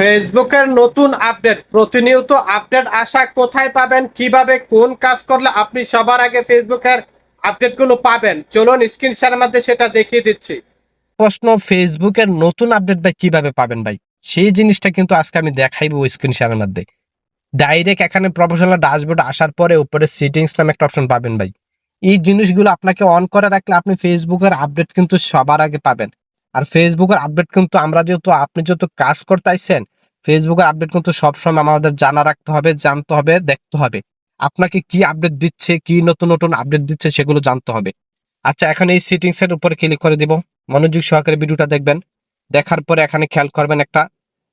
ফেসবুকের নতুন আপডেট, প্রতিনিয়ত আপডেট আসা কোথায় পাবেন, কিভাবে কোন কাজ করলে আপনি সবার আগে ফেসবুকের আপডেটগুলো পাবেন, চলুন স্ক্রিন শেয়ারের মধ্যে সেটা দেখিয়ে দিচ্ছি। প্রশ্ন, ফেসবুকের নতুন আপডেট ভাই কিভাবে পাবেন ভাই? সেই জিনিসটা কিন্তু আজকে আমি দেখাইবো স্ক্রিন শেয়ারের মধ্যে। ডাইরেক্ট এখানে প্রফেশনাল ড্যাশবোর্ড আসার পরে উপরে সেটিংস নামে একটা অপশন পাবেন ভাই। এই জিনিসগুলো আপনাকে অন করে রাখলে আপনি ফেসবুকের আপডেট কিন্তু সবার আগে পাবেন। আর ফেসবুকের আপডেট কিন্তু আপনি যেহেতু কাজ করতে আইছেন, ফেসবুকের আপডেট কিন্তু সবসময় আমাদের জানা রাখতে হবে, জানতে হবে, দেখতে হবে। আপনাকে কি আপডেট দিচ্ছে, কি নতুন নতুন আপডেট দিচ্ছে সেগুলো জানতে হবে। আচ্ছা, এখন এই সেটিংস এর উপরে ক্লিক করে দিব। মনোযোগ সহকারে ভিডিওটা দেখবেন। দেখার পরে এখানে খেয়াল করবেন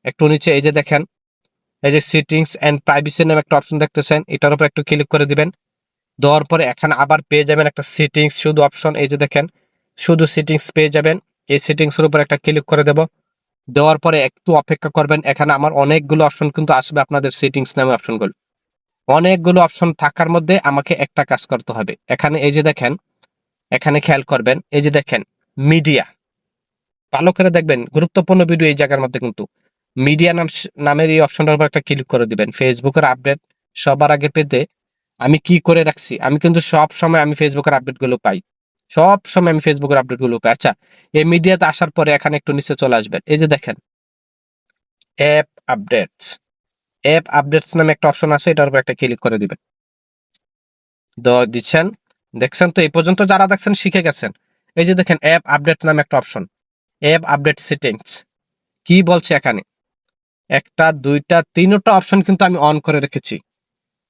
একটু নিচে এই যে দেখেন, এই যে সেটিংস এন্ড প্রাইভেসি নামে একটা অপশন দেখতেছেন, এটার উপর একটু ক্লিক করে দিবেন। দেওয়ার পরে এখানে আবার পেয়ে যাবেন একটা সেটিংস শুধু অপশন, এই যে দেখেন শুধু সেটিংস পেয়ে যাবেন। এই সেটিংস এর উপর একটা ক্লিক করে দেব। দেওয়ার পরে একটু অপেক্ষা করবেন। এখানে আমার অনেকগুলো অপশন কিন্তু আসবে, আপনাদের সেটিংস নামে অপশনগুলো। অনেকগুলো অপশন থাকার মধ্যে আমাকে একটা কাজ করতে হবে। এখানে এই যে দেখেন, এখানে খেয়াল করবেন, এই যে দেখেন মিডিয়া, ভালো করে দেখবেন, গুরুত্বপূর্ণ ভিডিও এই জায়গার মধ্যে কিন্তু মিডিয়া নামের এই অপশনটার উপর একটা ক্লিক করে দিবেন। ফেসবুকের আপডেট সবার আগে পেতে আমি কি করে রাখছি, আমি কিন্তু সব সময় আমি ফেসবুকের আপডেট গুলো পাই। সব সময় আমি ফেসবুকের আপডেট গুলো পাই। আচ্ছা, এই মিডিয়াতে আসার পরে এখানে একটু নিচে চলে আসবেন। এই যে দেখেন অ্যাপ আপডেটস, অ্যাপ আপডেটস নামে একটা অপশন আছে, এটার উপর একটা ক্লিক করে দিবেন। দিচ্ছেন, দেখছেন তো এই পর্যন্ত যারা দেখছেন শিখে গেছেন। এই যে দেখেন অ্যাপ আপডেট নামে একটা অপশন, অ্যাপ আপডেট সেটিংস। কি বলছে এখানে, একটা দুইটা তিনটা অপশন কিন্তু আমি অন করে রেখেছি।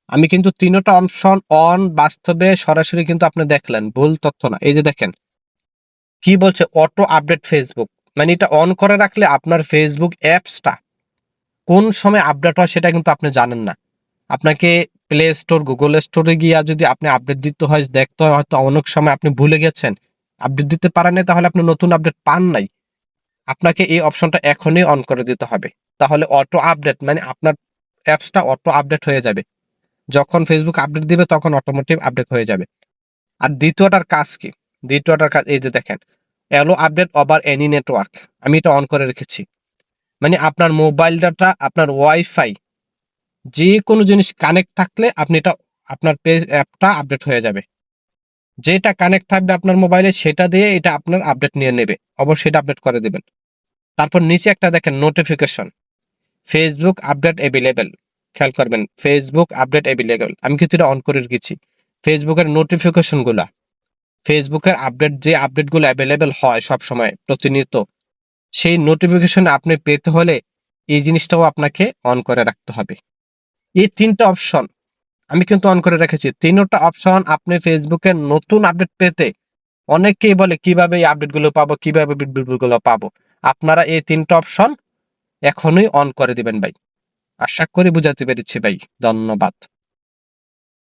আমি কিন্তু তিনটা অপশন অন, বাস্তবে সরাসরি কিন্তু আপনি দেখলেন, ভুল তথ্য না। এই যে দেখেন কি বলছে, অটো আপডেট ফেসবুক, মানে এটা অন করে রাখলে আপনার ফেসবুক অ্যাপসটা কোন সময় আপডেট হয় সেটা কিন্তু আপনি জানেন না। আপনাকে প্লে স্টোর, গুগল স্টোরে গিয়া যদি আপনি আপডেট দিতে হয়, দেখতে হয়, হয়তো অনেক সময় আপনি ভুলে গেছেন, আপডেট দিতে পারেন নাই, তাহলে আপনি নতুন আপডেট পান নাই। আপনাকে এই অপশনটা এখনই অন করে দিতে হবে। তাহলে অটো আপডেট মানে আপনার অ্যাপসটা অটো আপডেট হয়ে যাবে। যখন ফেসবুক আপডেট দিবে তখন অটোমেটিক আপডেট হয়ে যাবে। আর দ্বিতীয়টার কাজ কি? দ্বিতীয়টার কাজ এই যে দেখেন, allow update over any network, আমি এটা অন করে রেখেছি। মানে আপনার মোবাইল ডাটা, আপনার ওয়াইফাই, যে কোনো জিনিস কানেক্ট থাকলে আপনি এটা, আপনার পেজ অ্যাপটা আপডেট হয়ে যাবে। যেটা কানেক্ট থাকবে আপনার মোবাইলে সেটা দিয়ে এটা আপনার আপডেট নিয়ে নেবে। অবশ্যই এটা আপডেট করে দিবেন। তারপর নিচে একটা দেখেন নোটিফিকেশন, ফেসবুক আপডেট এভেলেবেল, খেয়াল করবেন ফেসবুক আপডেট এভেলেবেল, আমি কিন্তু এটা অন করে রেখেছি। ফেসবুকের নোটিফিকেশন গুলা, ফেসবুকের আপডেট, যে আপডেটগুলো অ্যাভেলেবেল হয় সব সময় প্রতিনিয়ত, সেই নোটিফিকেশন আপনি পেতে হলে এই জিনিসটাও আপনাকে অন করে রাখতে হবে। এই তিনটা অপশন আমি কিন্তু অন করে রেখেছি। তিনটা অপশন আপনি ফেসবুকের নতুন আপডেট পেতে, অনেকেই বলে কিভাবে এই আপডেটগুলো পাবো, কিভাবে আপডেটগুলো পাবো। আপনারা এই তিনটা অপশন এখনই অন করে দিবেন ভাই। আশা করি বুঝাতে পেরেছি ভাই। ধন্যবাদ।